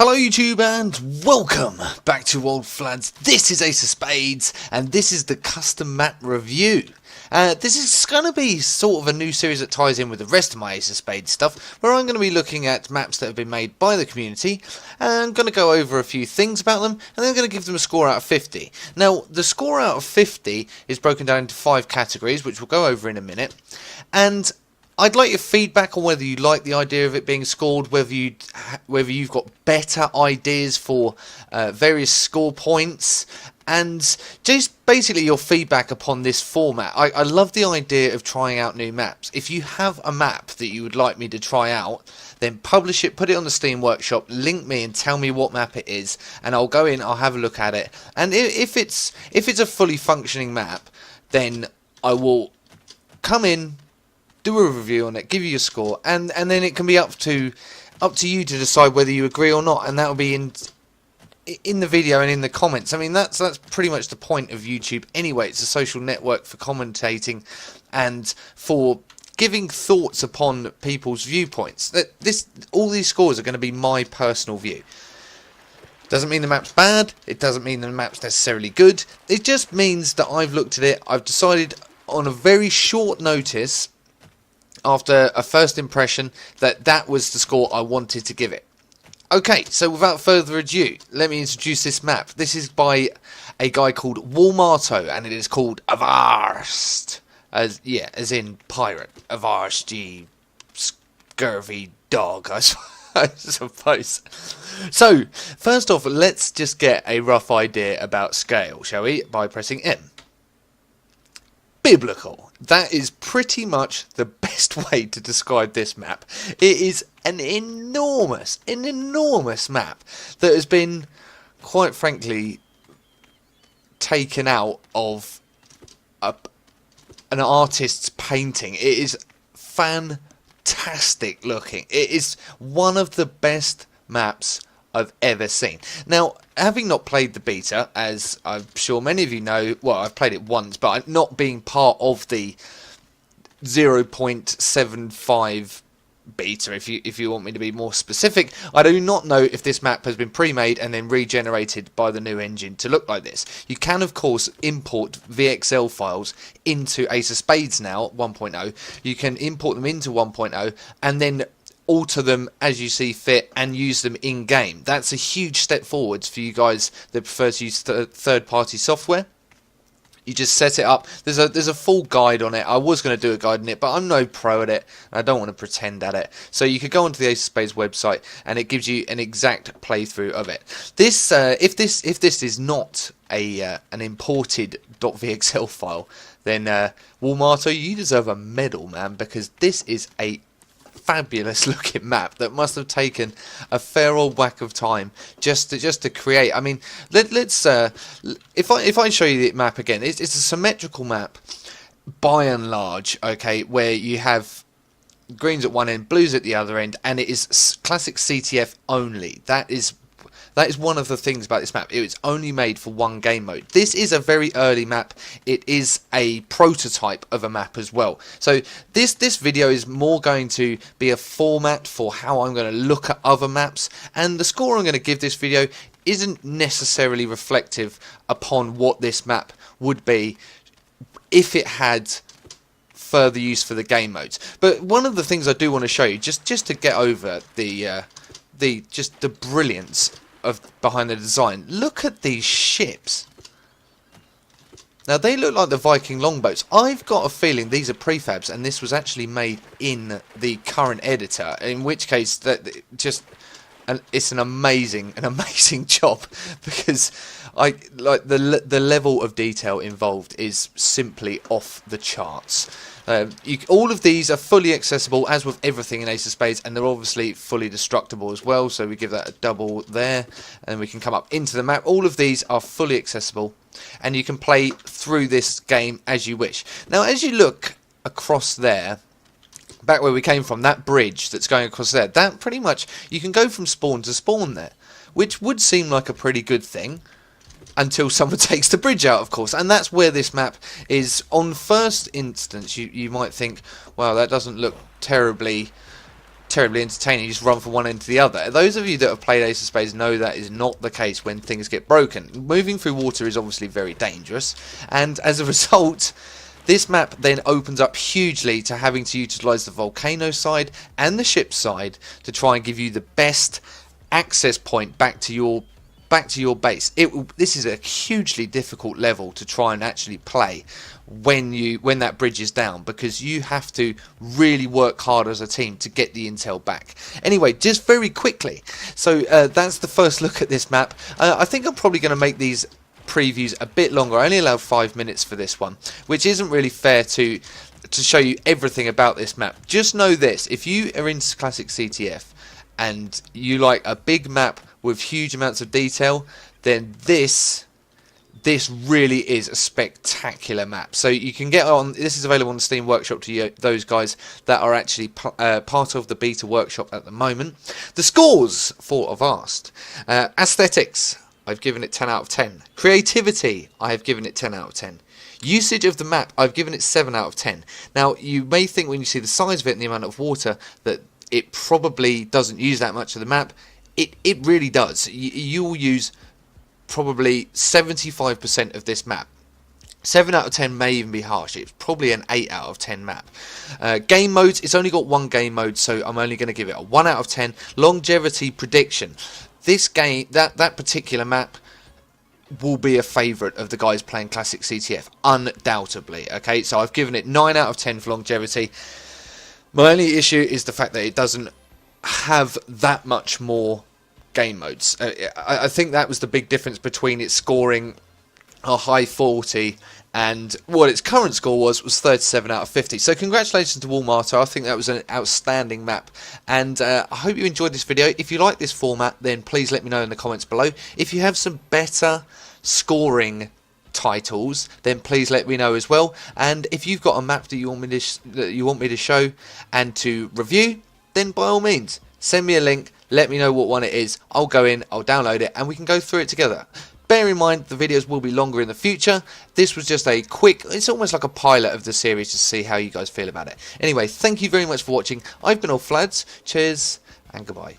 Hello YouTube and welcome back to old Flads. This is Ace of Spades and this is the custom map review. This is going to be sort of a new series that ties in with the rest of my Ace of Spades stuff, where I'm going to be looking at maps that have been made by the community and I'm going to go over a few things about them and then I'm going to give them a score out of 50. Now the score out of 50 is broken down into 5 categories, which we'll go over in a minute, and I'd like your feedback on whether you like the idea of it being scored, whether you've got better ideas for various score points, and just basically your feedback upon this format. I love the idea of trying out new maps. If you have a map that you would like me to try out, then publish it, put it on the Steam Workshop, link me and tell me what map it is, and I'll go in, I'll have a look at it, and if it's a fully functioning map, then I will come in, do a review on it, give you your score, and then it can be up to you to decide whether you agree or not, and that will be in the video and in the comments. I mean, that's pretty much the point of YouTube anyway. It's a social network for commentating and for giving thoughts upon people's viewpoints. All these scores are going to be my personal view. Doesn't mean the map's bad, it doesn't mean the map's necessarily good, it just means that I've looked at it, I've decided on a very short notice, after a first impression, that was the score I wanted to give it. Okay, so without further ado, let me introduce this map. This is by a guy called Walmarto, and it is called Avast. As in pirate. Avast, ye scurvy dog, I suppose. So, first off, let's just get a rough idea about scale, shall we? By pressing M. Biblical. That is pretty much the best way to describe this map. It is an enormous map that has been, quite frankly, taken out of an artist's painting. It is fantastic looking. It is one of the best maps I've ever seen. Now, having not played the beta, as I'm sure many of you know, well, I've played it once, but not being part of the 0.75 beta, if you want me to be more specific, I do not know if this map has been pre-made and then regenerated by the new engine to look like this. You can, of course, import VXL files into Ace of Spades now, 1.0. You can import them into 1.0 and then alter them as you see fit and use them in game. That's a huge step forwards for you guys that prefer to use third-party software. You just set it up. There's a full guide on it. I was going to do a guide on it, but I'm no pro at it. I don't want to pretend at it. So you could go onto the Ace of Spades website, and it gives you an exact playthrough of it. This, if this is not an imported .vxl file, then Walmarto, you deserve a medal, man, because this is a fabulous looking map that must have taken a fair old whack of time just to create. I mean, let's if I show you the map again, it's a symmetrical map by and large, okay, where you have greens at one end, blues at the other end, and it is classic CTF only. That is one of the things about this map. It was only made for one game mode. This is a very early map. It is a prototype of a map as well. So this video is more going to be a format for how I'm going to look at other maps. And the score I'm going to give this video isn't necessarily reflective upon what this map would be if it had further use for the game modes. But one of the things I do want to show you, just to get over the brilliance behind the design. Look at these ships. Now they look like the Viking longboats. I've got a feeling these are prefabs and this was actually made in the current editor, in which case it's an amazing job, because the level of detail involved is simply off the charts. All of these are fully accessible, as with everything in Ace of Spades, and they're obviously fully destructible as well, so we give that a double there, and we can come up into the map. All of these are fully accessible, and you can play through this game as you wish. Now, as you look across there, back where we came from, that bridge that's going across there, that pretty much, you can go from spawn to spawn there, which would seem like a pretty good thing, until someone takes the bridge out, of course. And that's where this map is. On first instance, you might think, well, that doesn't look terribly terribly entertaining. You just run from one end to the other. Those of you that have played Ace of Spades know that is not the case when things get broken. Moving through water is obviously very dangerous, and as a result, this map then opens up hugely to having to utilise the volcano side and the ship side to try and give you the best access point back to your base. This is a hugely difficult level to try and actually play when that bridge is down, because you have to really work hard as a team to get the intel back. Anyway, just very quickly, so that's the first look at this map. I think I'm probably going to make these previews a bit longer. I only allowed 5 minutes for this one, which isn't really fair to show you everything about this map. Just know this: if you are into classic CTF and you like a big map with huge amounts of detail, then this really is a spectacular map. So you can get on. This is available on the Steam Workshop to those guys that are actually part of the beta workshop at the moment. The scores for Avast: aesthetics, I've given it 10 out of 10. Creativity, I have given it 10 out of 10. Usage of the map, I've given it 7 out of 10. Now, you may think when you see the size of it and the amount of water that it probably doesn't use that much of the map. It really does. You will use probably 75% of this map. 7 out of 10 may even be harsh. It's probably an 8 out of 10 map. Game modes, it's only got one game mode, so I'm only going to give it a 1 out of 10. Longevity prediction. This game, that particular map, will be a favourite of the guys playing classic CTF, undoubtedly. Okay, so I've given it 9 out of 10 for longevity. My only issue is the fact that it doesn't have that much more game modes. I think that was the big difference between it scoring a high 40 and what its current score was 37 out of 50. So congratulations to Walmarto. I think that was an outstanding map, and I hope you enjoyed this video. If you like this format, then please let me know in the comments below. If you have some better scoring titles, then please let me know as well. And if you've got a map that you want me to show and to review, then by all means send me a link, let me know what one it is. I'll go in, I'll download it, and we can go through it together. Bear in mind, the videos will be longer in the future. This was just a quick, it's almost like a pilot of the series to see how you guys feel about it. Anyway, thank you very much for watching. I've been all Flads. Cheers and goodbye.